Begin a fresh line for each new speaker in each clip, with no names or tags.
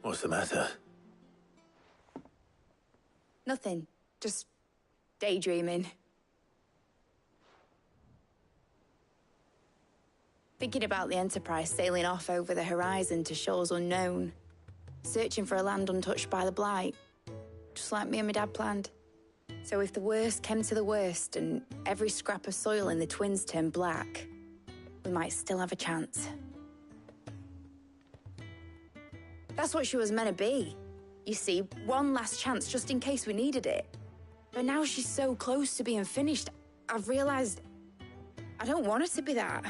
What's the matter?
Nothing. Just daydreaming. Thinking about the Enterprise sailing off over the horizon to shores unknown. Searching for a land untouched by the Blight. Just like me and my dad planned. So if the worst came to the worst and every scrap of soil in the Twins turned black, we might still have a chance. That's what she was meant to be. You see, one last chance just in case we needed it. But now she's so close to being finished, I've realized I don't want her to be that.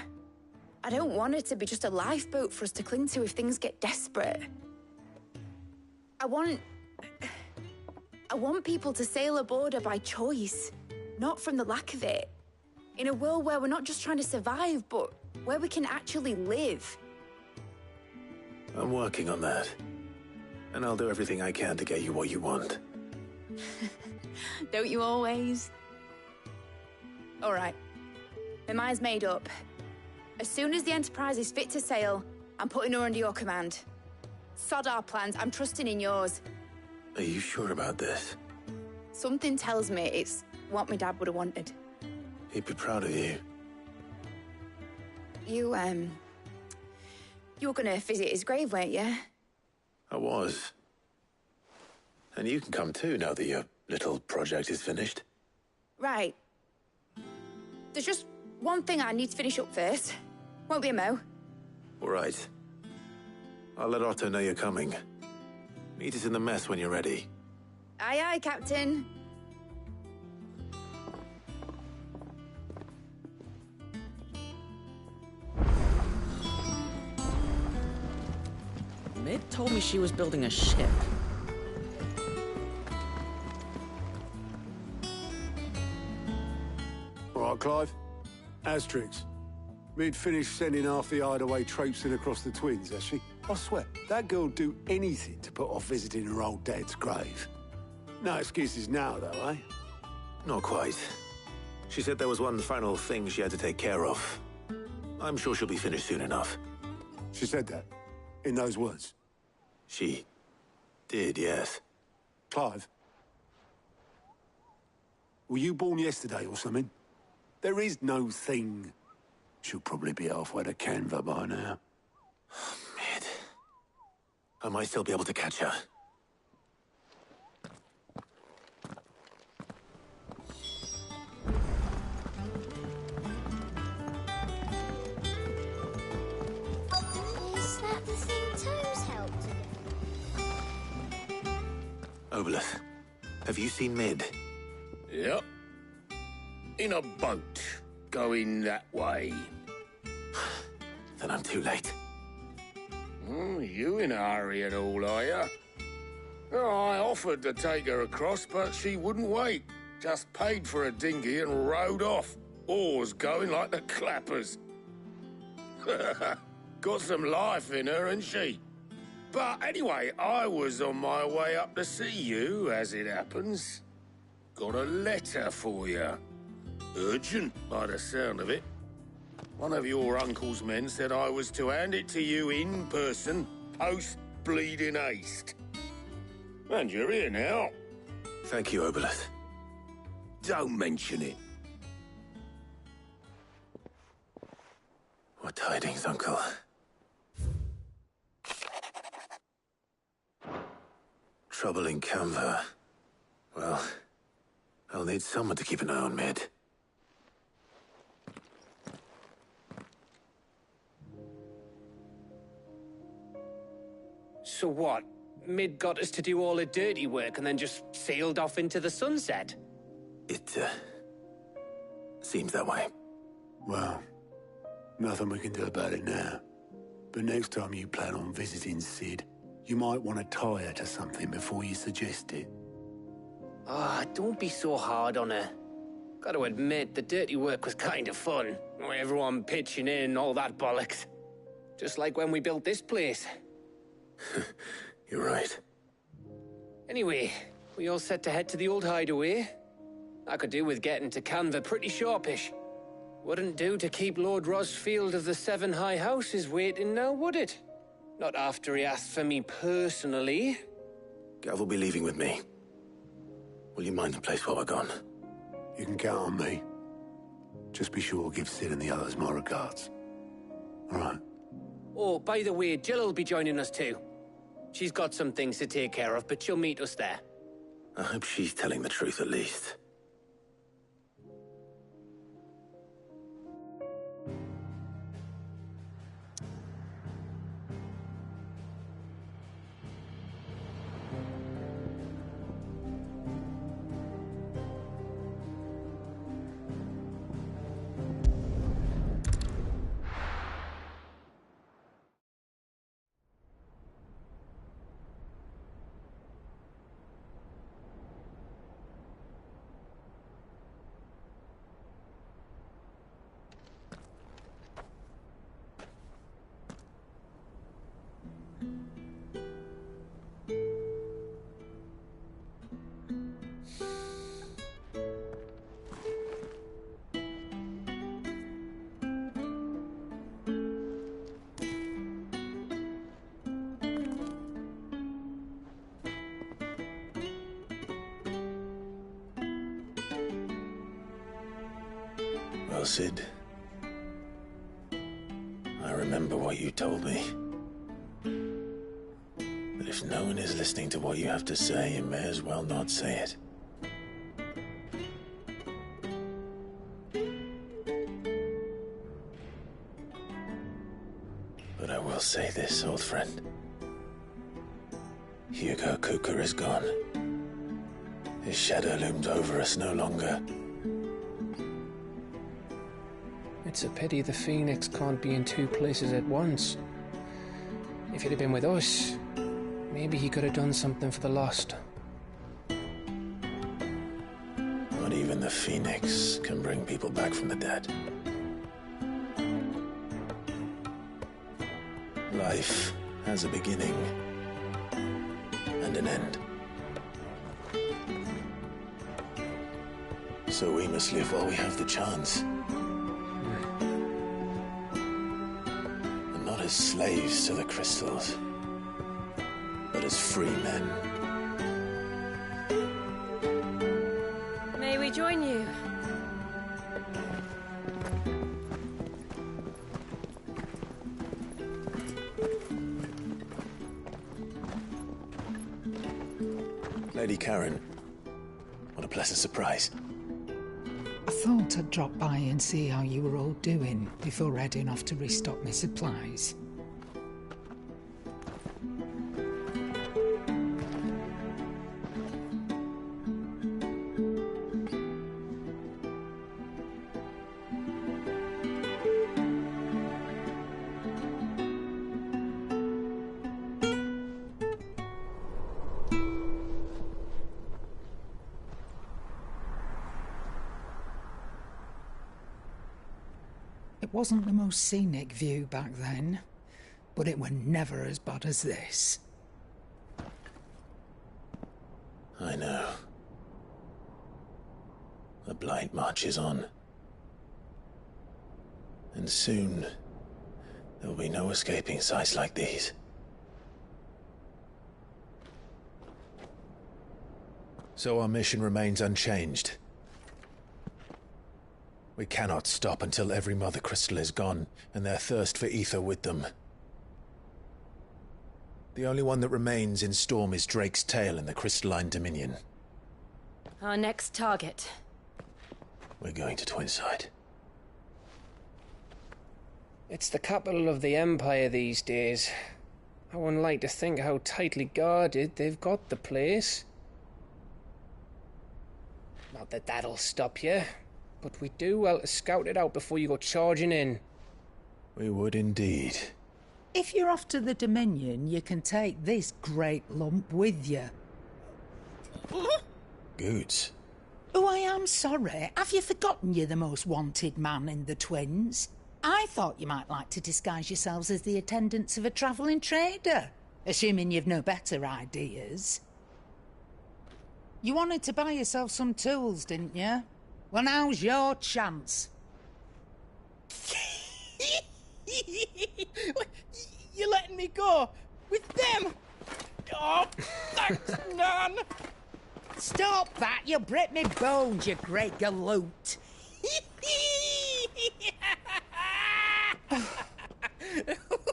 I don't want her to be just a lifeboat for us to cling to if things get desperate. I want people to sail aboard her by choice, not from the lack of it. In a world where we're not just trying to survive, but where we can actually live.
I'm working on that. And I'll do everything I can to get you what you want.
Don't you always? All right. My mind's made up. As soon as the Enterprise is fit to sail, I'm putting her under your command. Sod our plans, I'm trusting in yours.
Are you sure about this?
Something tells me it's what my dad would have wanted.
He'd be proud of you.
You were gonna visit his grave, weren't you?
I was. And you can come too now that your little project is finished.
Right. There's just one thing I need to finish up first. Won't be a mo.
All right. I'll let Otto know you're coming. Meet us in the mess when you're ready.
Aye, aye, Captain.
Mid told me she was building a ship.
All right, Clive. Asterix. Mid finished sending half the hideaway traipsing across the Twins, has she? I swear, that girl'd do anything to put off visiting her old dad's grave. No excuses now, though, eh?
Not quite. She said there was one final thing she had to take care of. I'm sure she'll be finished soon enough.
She said that? In those words?
She did, yes.
Clive? Were you born yesterday or something? There is no thing. She'll probably be halfway to Canva by now.
Mid. I might still be able to catch her.
Is that the thing Toes helped with?
Obelus, have you seen Mid?
Yep. In a boat, going that way.
Then I'm too late.
You in a hurry and all, are you? Oh, I offered to take her across, but she wouldn't wait. Just paid for a dinghy and rowed off. Oars going like the clappers. Got some life in her, ain't she? But anyway, I was on my way up to see you, as it happens. Got a letter for you. Urgent, by the sound of it. One of your uncle's men said I was to hand it to you in person, post-bleeding haste. And you're here now.
Thank you, Obelus.
Don't mention it.
What tidings, Uncle? Trouble in Canva. Well, I'll need someone to keep an eye on Mid.
So what? Mid got us to do all the dirty work and then just sailed off into the sunset?
It, seems that way.
Well, nothing we can do about it now. But next time you plan on visiting Sid, you might want to tie her to something before you suggest it.
Ah, don't be so hard on her. Got to admit, the dirty work was kind of fun. Everyone pitching in, all that bollocks. Just like when we built this place.
You're right.
Anyway, we all set to head to the old hideaway. I could do with getting to Canva pretty sharpish. Wouldn't do to keep Lord Rosfield of the Seven High Houses waiting now, would it? Not after he asked for me personally.
Gav will be leaving with me. Will you mind the place while we're gone?
You can count on me. Just be sure to give Sid and the others my regards. All right.
Oh, by the way, Jill will be joining us too. She's got some things to take care of, but she'll meet us there.
I hope she's telling the truth at least. Well, Sid, I remember what you told me. But if no one is listening to what you have to say, you may as well not say it. But I will say this, old friend. Hugo Cooker is gone. His shadow looms over us no longer.
It's a pity the Phoenix can't be in two places at once. If he'd have been with us, maybe he could have done something for the lost.
Not even the Phoenix can bring people back from the dead. Life has a beginning and an end. So we must live while we have the chance. And not as slaves to the crystals, but as free men.
May we join you?
Lady Karen, what a pleasant surprise.
I thought I'd drop by and see how you were all doing before heading off to restock my supplies. It wasn't the most scenic view back then, but it were never as bad as this.
I know. The Blight marches on. And soon, there will be no escaping sights like these. So our mission remains unchanged. We cannot stop until every Mother Crystal is gone, and their thirst for ether with them. The only one that remains in Storm is Drake's Tail in the Crystalline Dominion.
Our next target.
We're going to Twinside.
It's the capital of the Empire these days. I wouldn't like to think how tightly guarded they've got the place. Not that that'll stop you, but we do well to scout it out before you go charging in.
We would indeed.
If you're off to the Dominion, you can take this great lump with you.
Goods.
Oh, I am sorry. Have you forgotten you're the most wanted man in the Twins? I thought you might like to disguise yourselves as the attendants of a travelling trader, assuming you've no better ideas. You wanted to buy yourself some tools, didn't you? Well, now's your chance.
You're letting me me go with them. Oh, thanks, Nan.
Stop that! You'll break me bones, you great galoot.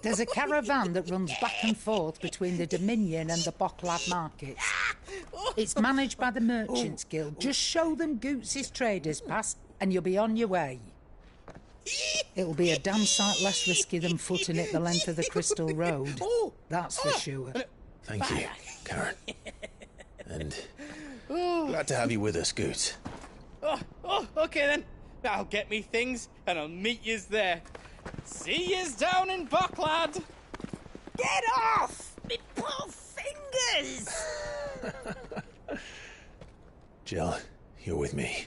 There's a caravan that runs back and forth between the Dominion and the Bocklad markets. It's managed by the Merchants Guild. Just show them Goots' traders pass and you'll be on your way. It'll be a damn sight less risky than footing it the length of the Crystal Road. That's for sure.
Thank you, Karen. And glad to have you with us, Goot.
Okay then. I'll get me things and I'll meet yous there. See yous down in Bocklad.
Get off! Me poor fingers!
Jill, you're with me.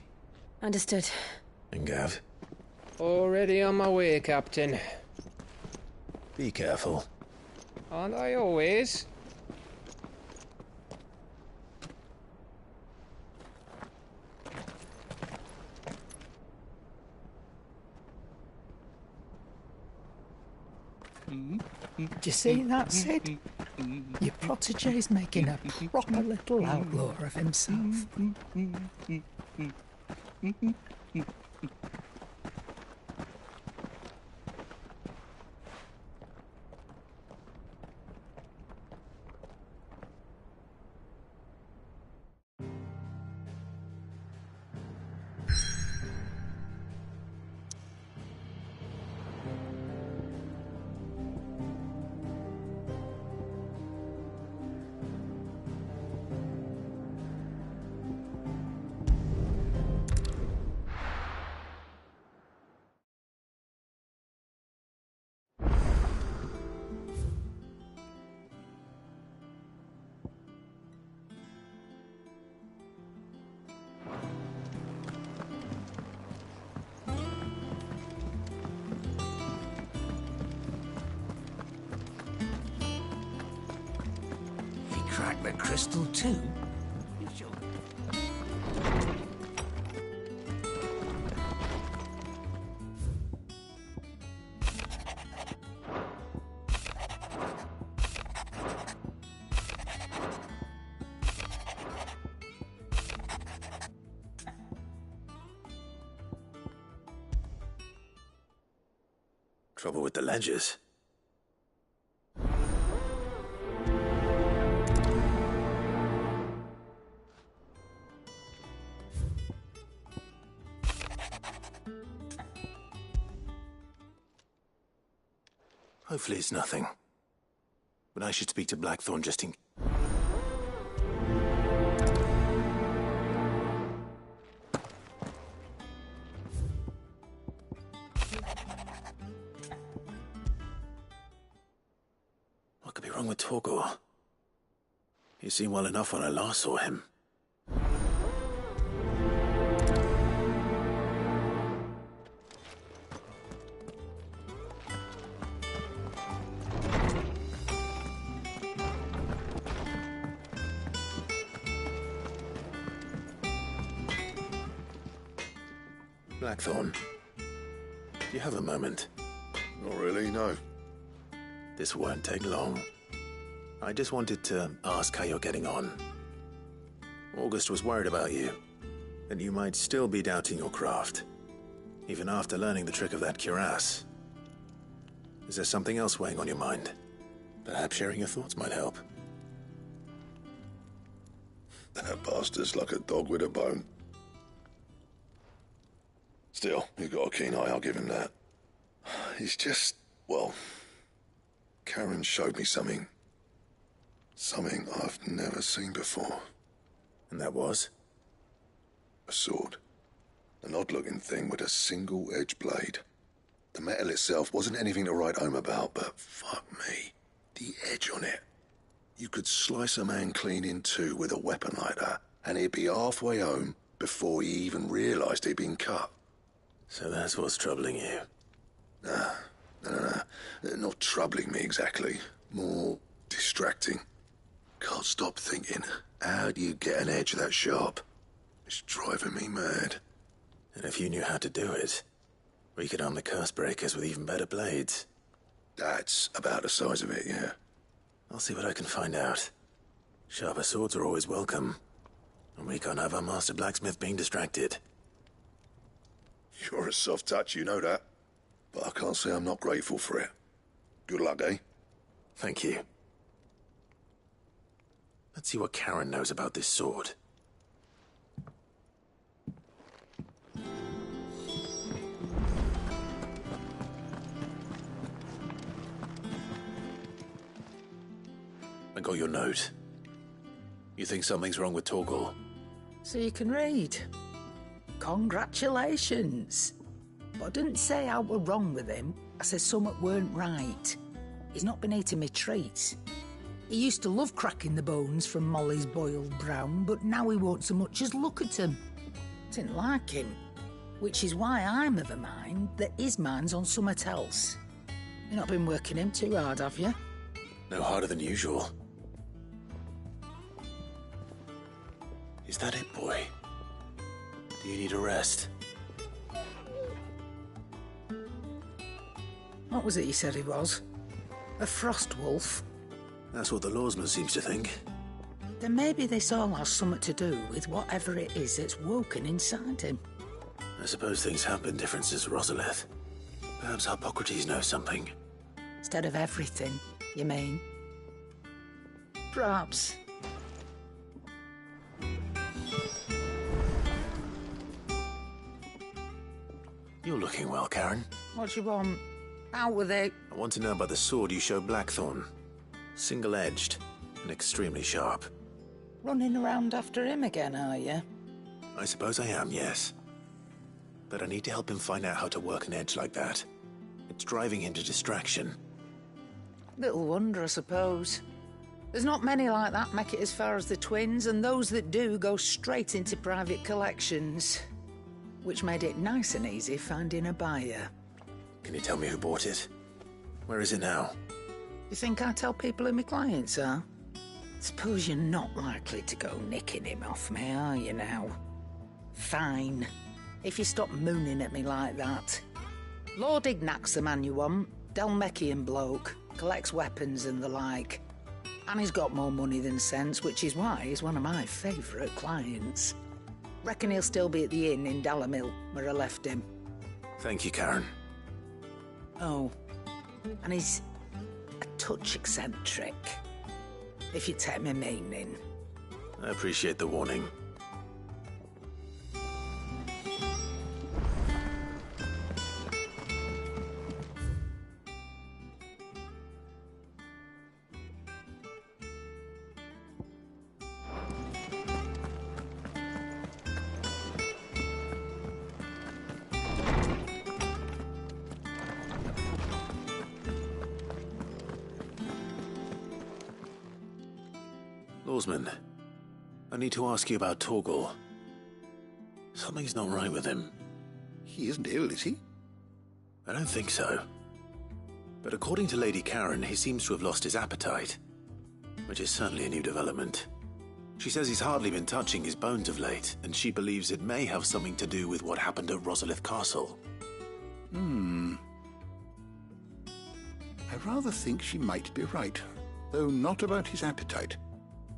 Understood.
And Gav,
Already on my way, Captain.
be careful.
Aren't I always?
Do you see that, Sid? Your protege's making a proper little outlaw of himself.
Crack the crystal too?
Trouble with the ledgers. Hopefully it's nothing. But I should speak to Blackthorn just in... What could be wrong with Torgor? He seemed well enough when I last saw him. Blackthorn, do you have a moment?
Not really, no.
This won't take long. I just wanted to ask how you're getting on. August was worried about you, and you might still be doubting your craft, even after learning the trick of that cuirass. Is there something else weighing on your mind? Perhaps sharing your thoughts might help.
That bastard's like a dog with a bone. Still, he's got a keen eye, I'll give him that. He's just, well, Karen showed me something. Something I've never seen before.
And that was?
A sword. An odd-looking thing with a single-edged blade. The metal itself wasn't anything to write home about, but fuck me, the edge on it. You could slice a man clean in two with a weapon like that, and he'd be halfway home before he even realised he'd been cut.
So that's what's troubling you?
No. Not troubling me exactly. More distracting. Can't stop thinking, how do you get an edge that sharp? It's driving me mad.
And if you knew how to do it, we could arm the curse breakers with even better blades.
That That's about the size of it, yeah.
I'll see what I can find out. Sharper swords are always welcome. And we can't have our master blacksmith being distracted.
You're a soft touch, you know that. But I can't say I'm not grateful for it. Good luck, eh?
Thank you. Let's see what Karen knows about this sword. I got your note. You think something's wrong with Torgal?
So you can read. Congratulations. But I didn't say I were wrong with him. I said something weren't right. He's not been eating me treats. He used to love cracking the bones from Molly's boiled brown, but now he won't so much as look at 'em. Didn't like him. Which is why I'm of a mind that his mind's on something else. You've not been working him too hard, have you?
No harder than usual. Is that it, boy? Do you need a rest?
What was it you said he was? A frost wolf?
That's what the lawsman seems to think.
Then maybe this all has something to do with whatever it is that's woken inside him.
I suppose things have been different since Rosalith. Perhaps Hippocrates knows something.
Instead of everything, you mean? Perhaps.
You're looking well, Karen.
What do you want? Out with it.
I want to know about the sword you showed Blackthorn. Single-edged and extremely sharp.
Running around after him again, are you?
I suppose I am, yes. But I need to help him find out how to work an edge like that. It's driving him to distraction.
Little wonder, I suppose. There's not many like that make it as far as the twins, and those that do go straight into private collections. Which made it nice and easy finding a buyer.
Can you tell me who bought it? Where is it now?
You think I tell people who my clients are? Suppose you're not likely to go nicking him off me, are you now? Fine. If you stop mooning at me like that. Lord Ignac's the man you want. Dalmekian bloke. Collects weapons and the like. And he's got more money than sense, which is why he's one of my favourite clients. Reckon he'll still be at the inn in Dalamil, where I left him.
Thank you, Karen.
Oh, and he's a touch eccentric, if you take my meaning.
I appreciate the warning. Lawsman, I need to ask you about Torgal. Something's not right with him.
He isn't ill, is he?
I don't think so. But according to Lady Karen, he seems to have lost his appetite, which is certainly a new development. She says he's hardly been touching his bones of late, and she believes it may have something to do with what happened at Rosalith Castle.
I rather think she might be right, though not about his appetite.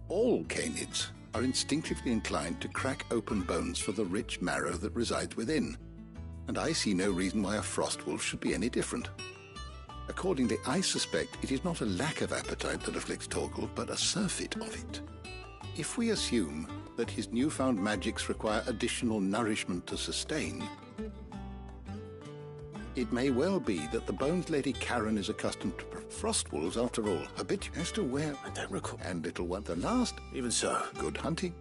All canids are instinctively inclined to crack open bones for the rich marrow that resides within, and I see no reason why a frostwolf should be any different. Accordingly, I suspect it is not a lack of appetite that afflicts Torgal, but a surfeit of it. If we assume that his newfound magics require additional nourishment to sustain, it may well be that the bones Lady Karen is accustomed to frostwolves after all, habitual as to where...
I don't recall.
And little one, the last...
Even so.
Good hunting.